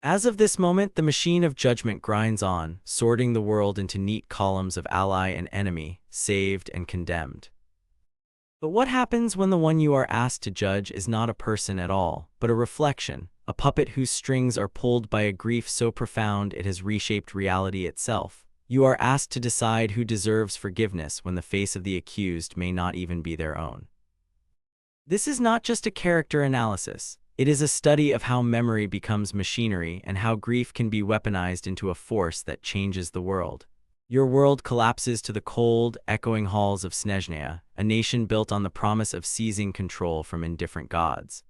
As of this moment, the machine of judgment grinds on, sorting the world into neat columns of ally and enemy, saved and condemned. But what happens when the one you are asked to judge is not a person at all, but a reflection, a puppet whose strings are pulled by a grief so profound it has reshaped reality itself? You are asked to decide who deserves forgiveness when the face of the accused may not even be their own. This is not just a character analysis. It is a study of how memory becomes machinery and how grief can be weaponized into a force that changes the world. Your world collapses to the cold, echoing halls of Snezhnaya, a nation built on the promise of seizing control from indifferent gods.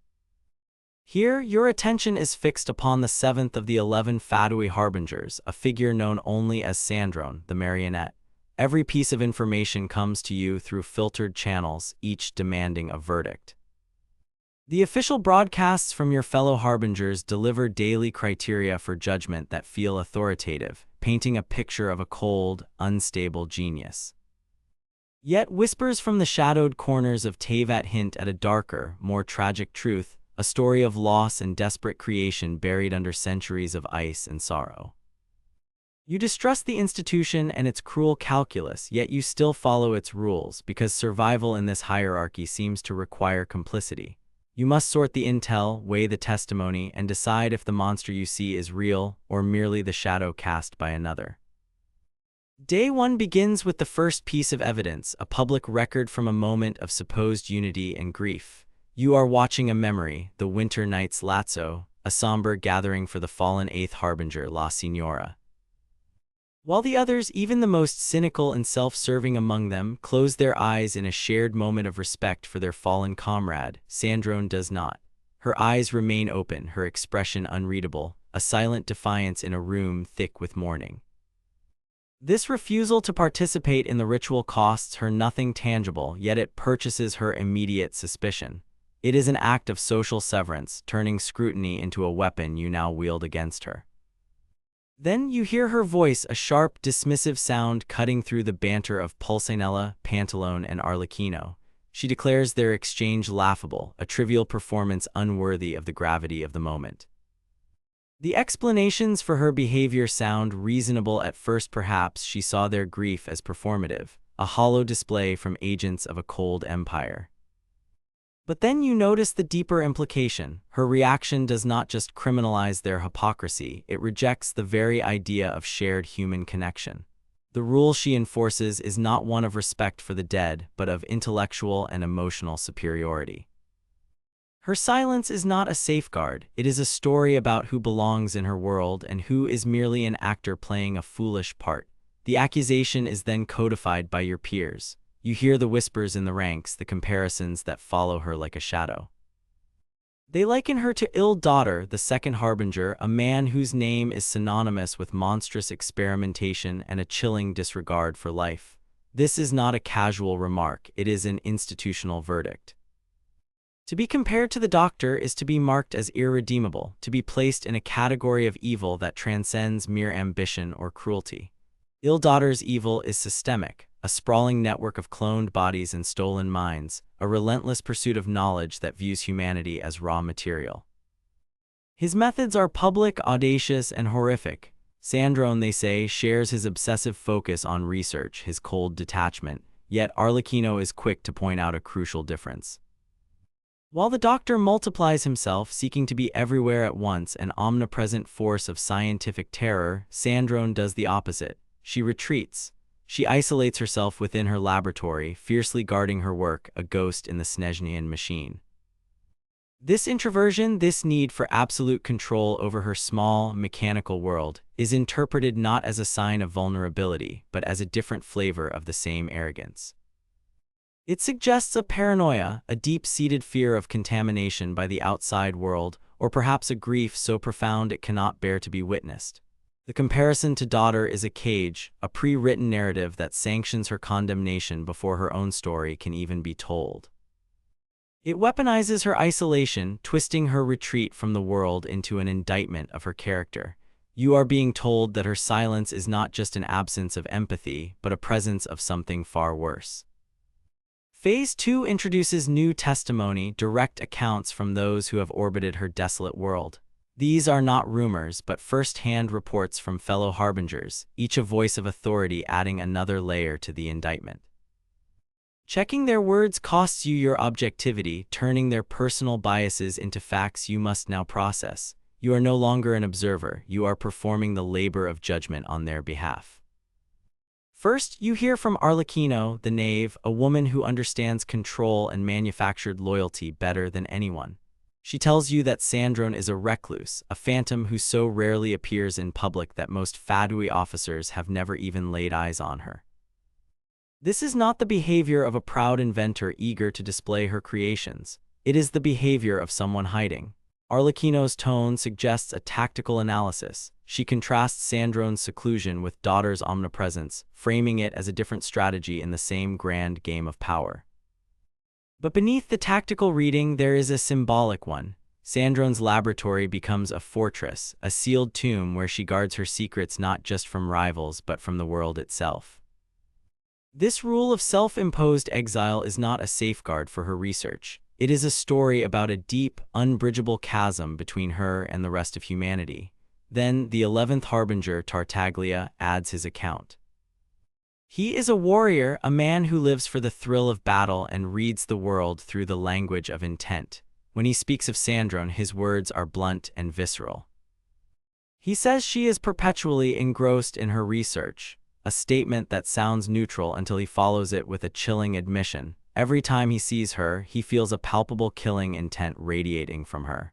Here, your attention is fixed upon the seventh of the 11 fatui harbingers, a figure known only as SANDRONE, the marionette. Every piece of information comes to you through filtered channels, each demanding a verdict. The official broadcasts from your fellow harbingers deliver daily criteria for judgment that feel authoritative, painting a picture of a cold, unstable genius. Yet whispers from the shadowed corners of Tevat hint at a darker, more tragic truth, a story of loss and desperate creation buried under centuries of ice and sorrow. You distrust the institution and its cruel calculus, yet you still follow its rules because survival in this hierarchy seems to require complicity. You must sort the intel, weigh the testimony, and decide if the monster you see is real or merely the shadow cast by another. Day 1 begins with the first piece of evidence, a public record from a moment of supposed unity and grief. You are watching a memory, the winter night's lazzo, a somber gathering for the fallen 8th harbinger, La Signora. While the others, even the most cynical and self-serving among them, close their eyes in a shared moment of respect for their fallen comrade, Sandrone does not. Her eyes remain open, her expression unreadable, a silent defiance in a room thick with mourning. This refusal to participate in the ritual costs her nothing tangible, yet it purchases her immediate suspicion. It is an act of social severance, turning scrutiny into a weapon you now wield against her. Then you hear her voice, a sharp, dismissive sound cutting through the banter of Pulcinella, Pantalone, and Arlecchino. She declares their exchange laughable, a trivial performance unworthy of the gravity of the moment. The explanations for her behavior sound reasonable at first. Perhaps she saw their grief as performative, a hollow display from agents of a cold empire. But then you notice the deeper implication. Her reaction does not just criminalize their hypocrisy, it rejects the very idea of shared human connection. The rule she enforces is not one of respect for the dead, but of intellectual and emotional superiority. Her silence is not a safeguard, it is a story about who belongs in her world and who is merely an actor playing a foolish part. The accusation is then codified by your peers. You hear the whispers in the ranks, the comparisons that follow her like a shadow. They liken her to ill daughter, the second harbinger, a man whose name is synonymous with monstrous experimentation and a chilling disregard for life. This is not a casual remark, it is an institutional verdict. To be compared to the doctor is to be marked as irredeemable, to be placed in a category of evil that transcends mere ambition or cruelty. Ill daughter's evil is systemic, a sprawling network of cloned bodies and stolen minds, a relentless pursuit of knowledge that views humanity as raw material. His methods are public, audacious, and horrific. Sandrone, they say, shares his obsessive focus on research, his cold detachment, yet Arlecchino is quick to point out a crucial difference. While the doctor multiplies himself, seeking to be everywhere at once, an omnipresent force of scientific terror, Sandrone does the opposite. She retreats. She isolates herself within her laboratory, fiercely guarding her work, a ghost in the Snezhnayan machine. This introversion, this need for absolute control over her small, mechanical world, is interpreted not as a sign of vulnerability, but as a different flavor of the same arrogance. It suggests a paranoia, a deep-seated fear of contamination by the outside world, or perhaps a grief so profound it cannot bear to be witnessed. The comparison to daughter is a cage, a pre-written narrative that sanctions her condemnation before her own story can even be told. It weaponizes her isolation, twisting her retreat from the world into an indictment of her character. You are being told that her silence is not just an absence of empathy, but a presence of something far worse. Phase 2 introduces new testimony, direct accounts from those who have orbited her desolate world. These are not rumors, but first-hand reports from fellow harbingers, each a voice of authority adding another layer to the indictment. Checking their words costs you your objectivity, turning their personal biases into facts you must now process. You are no longer an observer, you are performing the labor of judgment on their behalf. First, you hear from Arlecchino, the knave, a woman who understands control and manufactured loyalty better than anyone. She tells you that Sandrone is a recluse, a phantom who so rarely appears in public that most fatui officers have never even laid eyes on her. This is not the behavior of a proud inventor eager to display her creations. It is the behavior of someone hiding. Arlecchino's tone suggests a tactical analysis. She contrasts Sandrone's seclusion with daughter's omnipresence, framing it as a different strategy in the same grand game of power. But beneath the tactical reading, there is a symbolic one. Sandrone's laboratory becomes a fortress, a sealed tomb where she guards her secrets not just from rivals but from the world itself. This rule of self-imposed exile is not a safeguard for her research. It is a story about a deep, unbridgeable chasm between her and the rest of humanity. Then, the 11th harbinger, Tartaglia, adds his account. He is a warrior, a man who lives for the thrill of battle and reads the world through the language of intent. When he speaks of Sandrone, his words are blunt and visceral. He says she is perpetually engrossed in her research, a statement that sounds neutral until he follows it with a chilling admission. Every time he sees her, he feels a palpable killing intent radiating from her.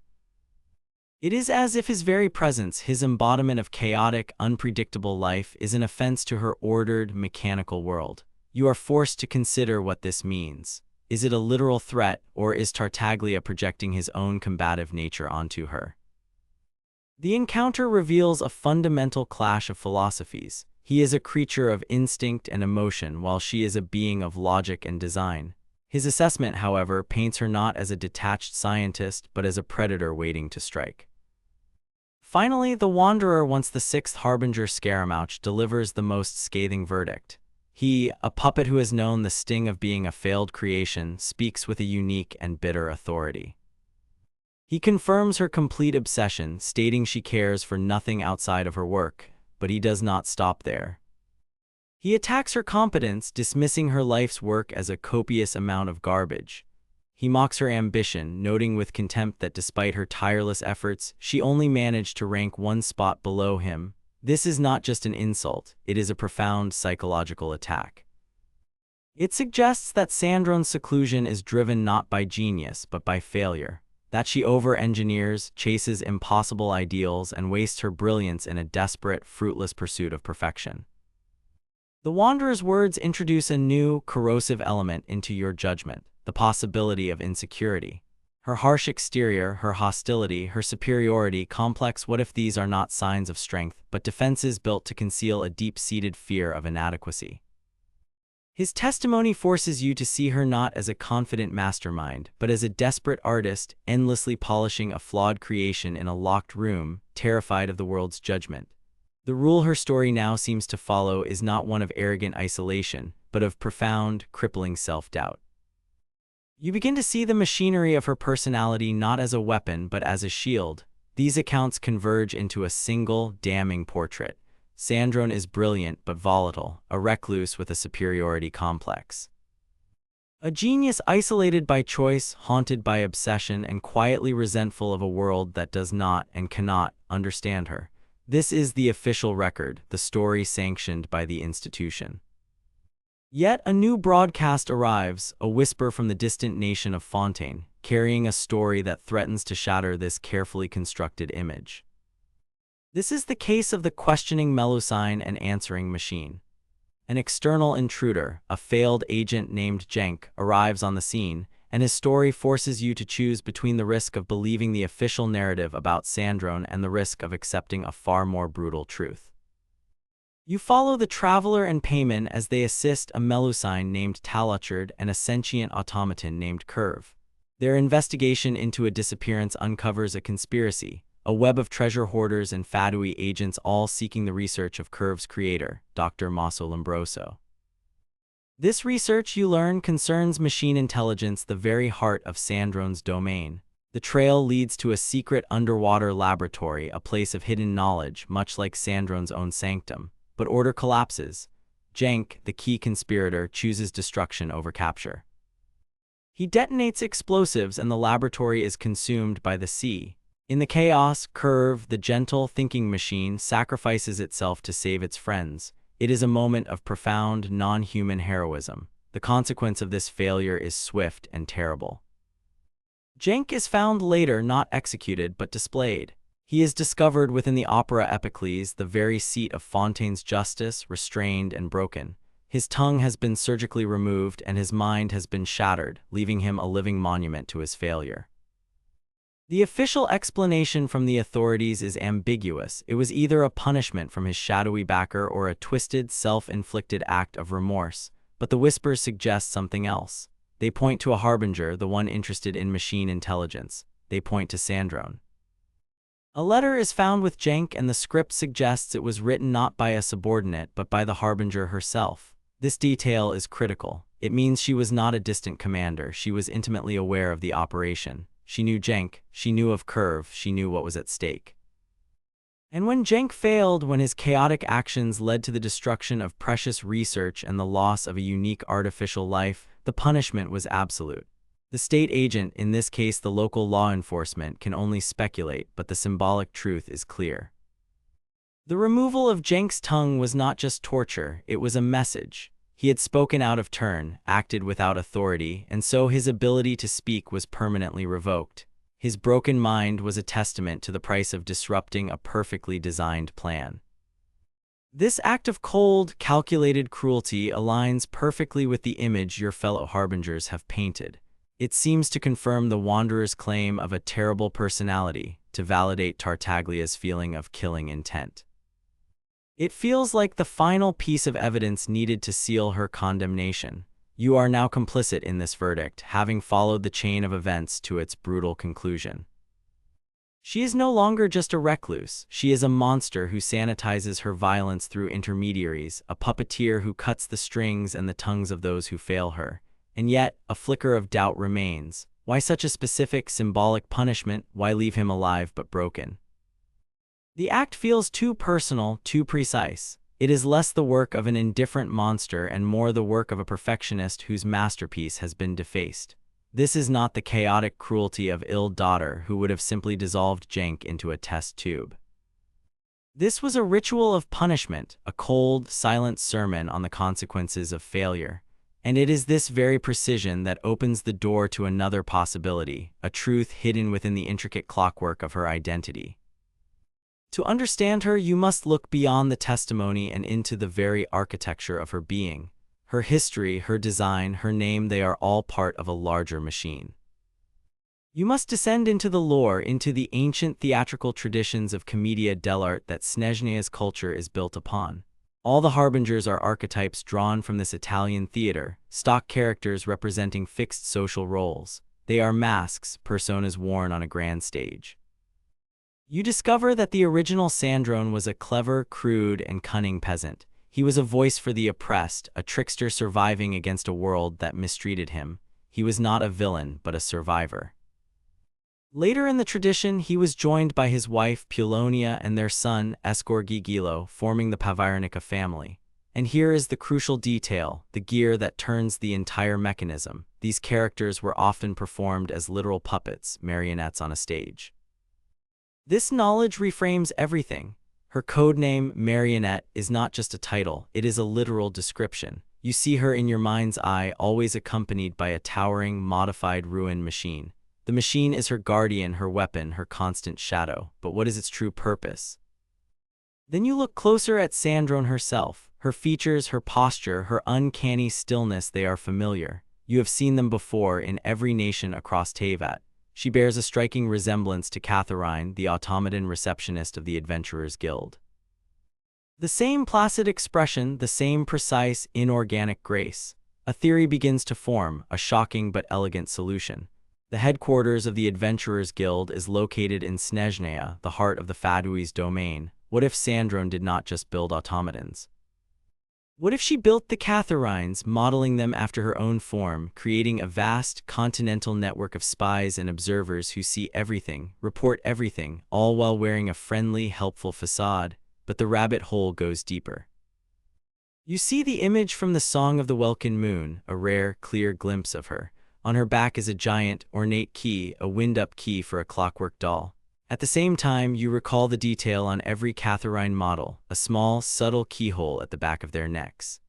It is as if his very presence, his embodiment of chaotic, unpredictable life, is an offense to her ordered, mechanical world. You are forced to consider what this means. Is it a literal threat, or is Tartaglia projecting his own combative nature onto her? The encounter reveals a fundamental clash of philosophies. He is a creature of instinct and emotion, while she is a being of logic and design. His assessment, however, paints her not as a detached scientist, but as a predator waiting to strike. Finally, the Wanderer, once the 6th harbinger Scaramouch, delivers the most scathing verdict. He, a puppet who has known the sting of being a failed creation, speaks with a unique and bitter authority. He confirms her complete obsession, stating she cares for nothing outside of her work, but he does not stop there. He attacks her competence, dismissing her life's work as a copious amount of garbage. He mocks her ambition, noting with contempt that despite her tireless efforts, she only managed to rank one spot below him. This is not just an insult, it is a profound psychological attack. It suggests that Sandrone's seclusion is driven not by genius, but by failure. That she over-engineers, chases impossible ideals, and wastes her brilliance in a desperate, fruitless pursuit of perfection. The Wanderer's words introduce a new, corrosive element into your judgment, the possibility of insecurity. Her harsh exterior, her hostility, her superiority complex. What if these are not signs of strength, but defenses built to conceal a deep-seated fear of inadequacy? His testimony forces you to see her not as a confident mastermind, but as a desperate artist, endlessly polishing a flawed creation in a locked room, terrified of the world's judgment. The rule her story now seems to follow is not one of arrogant isolation, but of profound, crippling self-doubt. You begin to see the machinery of her personality not as a weapon, but as a shield. These accounts converge into a single, damning portrait. Sandrone is brilliant but volatile, a recluse with a superiority complex. A genius isolated by choice, haunted by obsession, and quietly resentful of a world that does not and cannot understand her. This is the official record, the story sanctioned by the institution. Yet a new broadcast arrives, a whisper from the distant nation of Fontaine, carrying a story that threatens to shatter this carefully constructed image. This is the case of the questioning Melusine and answering machine. An external intruder, a failed agent named Jenk, arrives on the scene, and his story forces you to choose between the risk of believing the official narrative about Sandrone and the risk of accepting a far more brutal truth. You follow the Traveler and Payman as they assist a Melusine named Taluchard and a sentient automaton named Curve. Their investigation into a disappearance uncovers a conspiracy, a web of treasure hoarders and fatui agents all seeking the research of Curve's creator, Dr. Maso Lombroso. This research, you learn, concerns machine intelligence, the very heart of Sandrone's domain. The trail leads to a secret underwater laboratory, a place of hidden knowledge, much like Sandrone's own sanctum. But order collapses. Jank, the key conspirator, chooses destruction over capture. He detonates explosives and the laboratory is consumed by the sea. In the chaos, Curve, the gentle thinking machine, sacrifices itself to save its friends. It is a moment of profound, non-human heroism. The consequence of this failure is swift and terrible. Jank is found later, not executed, but displayed. He is discovered within the Opera Epicles, the very seat of Fontaine's justice, restrained and broken. His tongue has been surgically removed and his mind has been shattered, leaving him a living monument to his failure. The official explanation from the authorities is ambiguous. It was either a punishment from his shadowy backer or a twisted, self-inflicted act of remorse. But the whispers suggest something else. They point to a harbinger, the one interested in machine intelligence. They point to Sandrone. A letter is found with Jank and the script suggests it was written not by a subordinate but by the harbinger herself. This detail is critical. It means she was not a distant commander. She was intimately aware of the operation. She knew Jank, she knew of Curve, she knew what was at stake. And when Jank failed, when his chaotic actions led to the destruction of precious research and the loss of a unique artificial life, the punishment was absolute. The state agent, in this case the local law enforcement, can only speculate, but the symbolic truth is clear. The removal of Jank's tongue was not just torture, it was a message. He had spoken out of turn, acted without authority, and so his ability to speak was permanently revoked. His broken mind was a testament to the price of disrupting a perfectly designed plan. This act of cold, calculated cruelty aligns perfectly with the image your fellow harbingers have painted. It seems to confirm the Wanderer's claim of a terrible personality, to validate Tartaglia's feeling of killing intent. It feels like the final piece of evidence needed to seal her condemnation. You are now complicit in this verdict, having followed the chain of events to its brutal conclusion. She is no longer just a recluse. She is a monster who sanitizes her violence through intermediaries, a puppeteer who cuts the strings and the tongues of those who fail her. And yet, a flicker of doubt remains. Why such a specific, symbolic punishment? Why leave him alive but broken? The act feels too personal, too precise. It is less the work of an indifferent monster and more the work of a perfectionist whose masterpiece has been defaced. This is not the chaotic cruelty of ill daughter who would have simply dissolved Jank into a test tube. This was a ritual of punishment, a cold, silent sermon on the consequences of failure. And it is this very precision that opens the door to another possibility, a truth hidden within the intricate clockwork of her identity. To understand her, you must look beyond the testimony and into the very architecture of her being. Her history, her design, her name, they are all part of a larger machine. You must descend into the lore, into the ancient theatrical traditions of commedia dell'arte that Snezhneya's culture is built upon. All the harbingers are archetypes drawn from this Italian theater, stock characters representing fixed social roles. They are masks, personas worn on a grand stage. You discover that the original Sandrone was a clever, crude, and cunning peasant. He was a voice for the oppressed, a trickster surviving against a world that mistreated him. He was not a villain, but a survivor. Later in the tradition, he was joined by his wife Pulonia and their son Escorgigilo, forming the Pavironica family. And here is the crucial detail, the gear that turns the entire mechanism. These characters were often performed as literal puppets, marionettes on a stage. This knowledge reframes everything. Her codename, Marionette, is not just a title, it is a literal description. You see her in your mind's eye, always accompanied by a towering, modified ruin machine. The machine is her guardian, her weapon, her constant shadow. But what is its true purpose? Then you look closer at Sandrone herself. Her features, her posture, her uncanny stillness, they are familiar. You have seen them before in every nation across Teyvat. She bears a striking resemblance to Catherine, the automaton receptionist of the Adventurers Guild. The same placid expression, the same precise, inorganic grace. A theory begins to form, a shocking but elegant solution. The headquarters of the Adventurers Guild is located in Snezhneya, the heart of the Fatui's domain. What if Sandrone did not just build automatons? What if she built the Catharines, modeling them after her own form, creating a vast, continental network of spies and observers who see everything, report everything, all while wearing a friendly, helpful facade, but the rabbit hole goes deeper. You see the image from the Song of the Welkin Moon, a rare, clear glimpse of her. On her back is a giant, ornate key, a wind-up key for a clockwork doll. At the same time, you recall the detail on every Catharine model, a small, subtle keyhole at the back of their necks.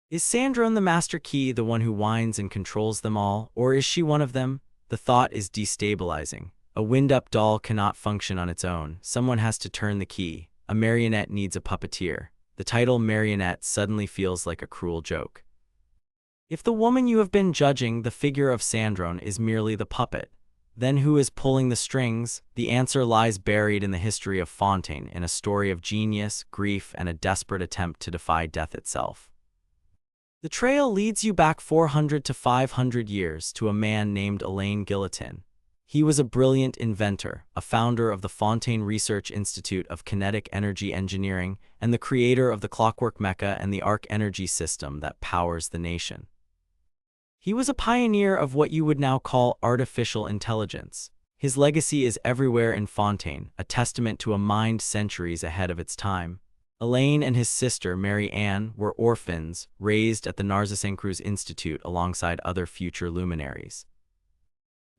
Is Sandrone the master key, the one who winds and controls them all, or is she one of them? The thought is destabilizing. A wind-up doll cannot function on its own. Someone has to turn the key. A marionette needs a puppeteer. The title marionette suddenly feels like a cruel joke. If the woman you have been judging, the figure of Sandrone, is merely the puppet, then who is pulling the strings? The answer lies buried in the history of Fontaine, in a story of genius, grief, and a desperate attempt to defy death itself. The trail leads you back 400 to 500 years to a man named Alain Guillotin. He was a brilliant inventor, a founder of the Fontaine Research Institute of Kinetic Energy Engineering, and the creator of the clockwork mecha and the arc energy system that powers the nation. He was a pioneer of what you would now call artificial intelligence. His legacy is everywhere in Fontaine, a testament to a mind centuries ahead of its time. Alain and his sister, Mary Ann, were orphans, raised at the Narcissus Institute alongside other future luminaries.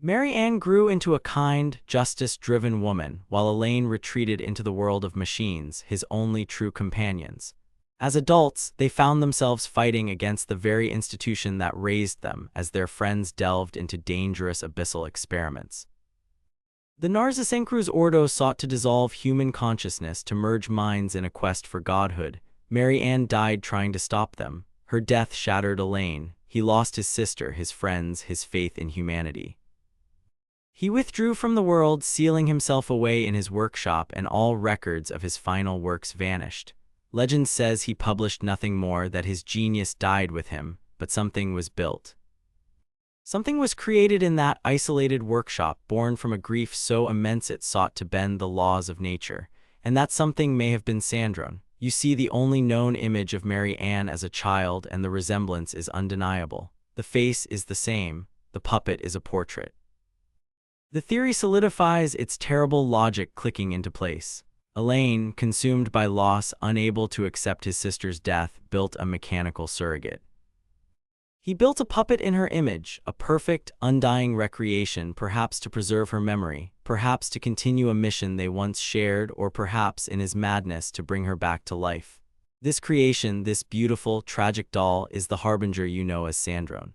Mary Ann grew into a kind, justice-driven woman, while Alain retreated into the world of machines, his only true companions. As adults, they found themselves fighting against the very institution that raised them as their friends delved into dangerous abyssal experiments. The Narcissus Ordo sought to dissolve human consciousness to merge minds in a quest for godhood. Mary Ann died trying to stop them. Her death shattered Alain. He lost his sister, his friends, his faith in humanity. He withdrew from the world, sealing himself away in his workshop, and all records of his final works vanished. Legend says he published nothing more, that his genius died with him, but something was built. Something was created in that isolated workshop, born from a grief so immense it sought to bend the laws of nature. And that something may have been Sandrone. You see the only known image of Mary Ann as a child, and the resemblance is undeniable. The face is the same, the puppet is a portrait. The theory solidifies, its terrible logic clicking into place. Alain, consumed by loss, unable to accept his sister's death, built a mechanical surrogate. He built a puppet in her image, a perfect, undying recreation, perhaps to preserve her memory, perhaps to continue a mission they once shared, or perhaps, in his madness, to bring her back to life. This creation, this beautiful, tragic doll, is the harbinger you know as Sandrone.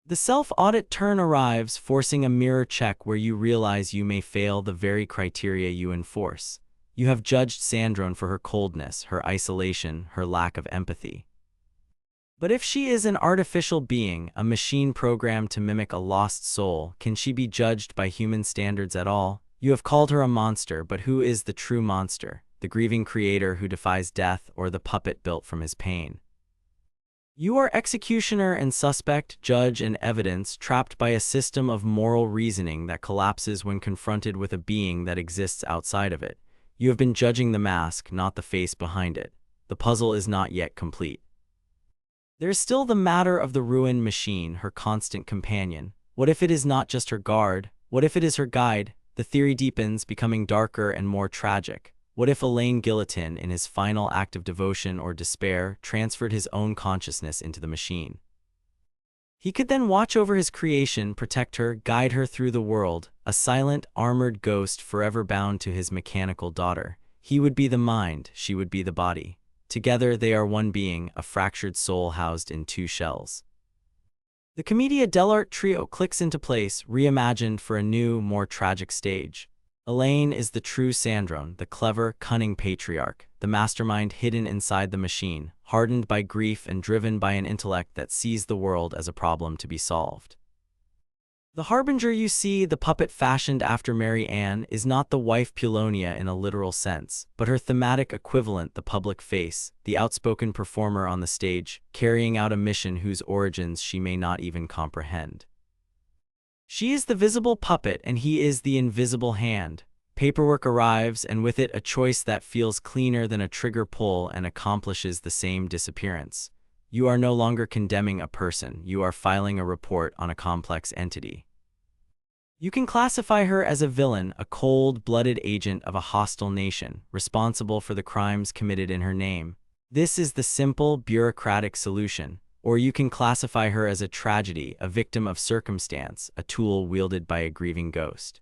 The self-audit turn arrives, forcing a mirror check where you realize you may fail the very criteria you enforce. You have judged Sandrone for her coldness, her isolation, her lack of empathy. But if she is an artificial being, a machine programmed to mimic a lost soul, can she be judged by human standards at all? You have called her a monster, but who is the true monster? The grieving creator who defies death, or the puppet built from his pain? You are executioner and suspect, judge and evidence, trapped by a system of moral reasoning that collapses when confronted with a being that exists outside of it. You have been judging the mask, not the face behind it. The puzzle is not yet complete. There is still the matter of the ruined machine, her constant companion. What if it is not just her guard? What if it is her guide? The theory deepens, becoming darker and more tragic. What if Alain Guillotin, in his final act of devotion or despair, transferred his own consciousness into the machine? He could then watch over his creation, protect her, guide her through the world, a silent, armored ghost forever bound to his mechanical daughter. He would be the mind, she would be the body. Together they are one being, a fractured soul housed in two shells. The Commedia dell'arte trio clicks into place, reimagined for a new, more tragic stage. Alain is the true Sandrone, the clever, cunning patriarch, the mastermind hidden inside the machine, hardened by grief and driven by an intellect that sees the world as a problem to be solved. The harbinger you see, the puppet fashioned after Mary Ann, is not the wife Pulonia in a literal sense, but her thematic equivalent, the public face, the outspoken performer on the stage, carrying out a mission whose origins she may not even comprehend. She is the visible puppet and he is the invisible hand. Paperwork arrives, and with it a choice that feels cleaner than a trigger pull and accomplishes the same disappearance. You are no longer condemning a person, you are filing a report on a complex entity. You can classify her as a villain, a cold-blooded agent of a hostile nation, responsible for the crimes committed in her name. This is the simple, bureaucratic solution. Or you can classify her as a tragedy, a victim of circumstance, a tool wielded by a grieving ghost.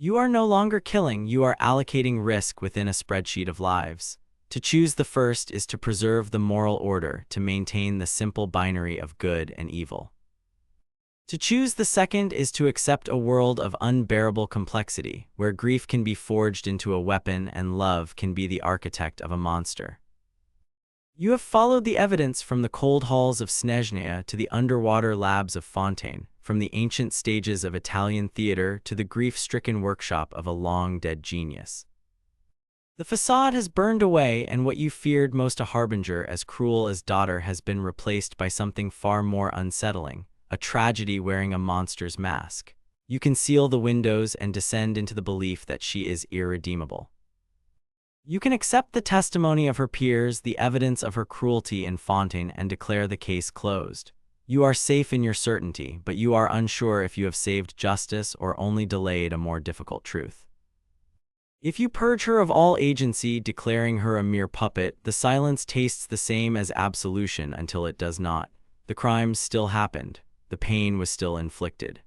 You are no longer killing, you are allocating risk within a spreadsheet of lives. To choose the first is to preserve the moral order, to maintain the simple binary of good and evil. To choose the second is to accept a world of unbearable complexity, where grief can be forged into a weapon and love can be the architect of a monster. You have followed the evidence from the cold halls of Snezhnaya to the underwater labs of Fontaine, from the ancient stages of Italian theater to the grief-stricken workshop of a long-dead genius. The facade has burned away, and what you feared most, a harbinger as cruel as daughter, has been replaced by something far more unsettling, a tragedy wearing a monster's mask. You can seal the windows and descend into the belief that she is irredeemable. You can accept the testimony of her peers, the evidence of her cruelty in Fontaine, and declare the case closed. You are safe in your certainty, but you are unsure if you have saved justice or only delayed a more difficult truth. If you purge her of all agency, declaring her a mere puppet, the silence tastes the same as absolution until it does not. The crimes still happened. The pain was still inflicted.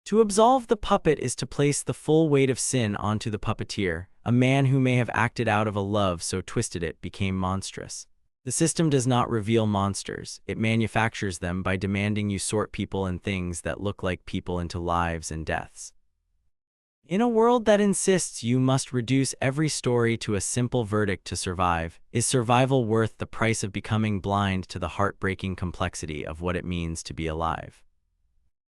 To absolve the puppet is to place the full weight of sin onto the puppeteer, a man who may have acted out of a love so twisted it became monstrous. The system does not reveal monsters, it manufactures them by demanding you sort people and things that look like people into lives and deaths. In a world that insists you must reduce every story to a simple verdict to survive, is survival worth the price of becoming blind to the heartbreaking complexity of what it means to be alive?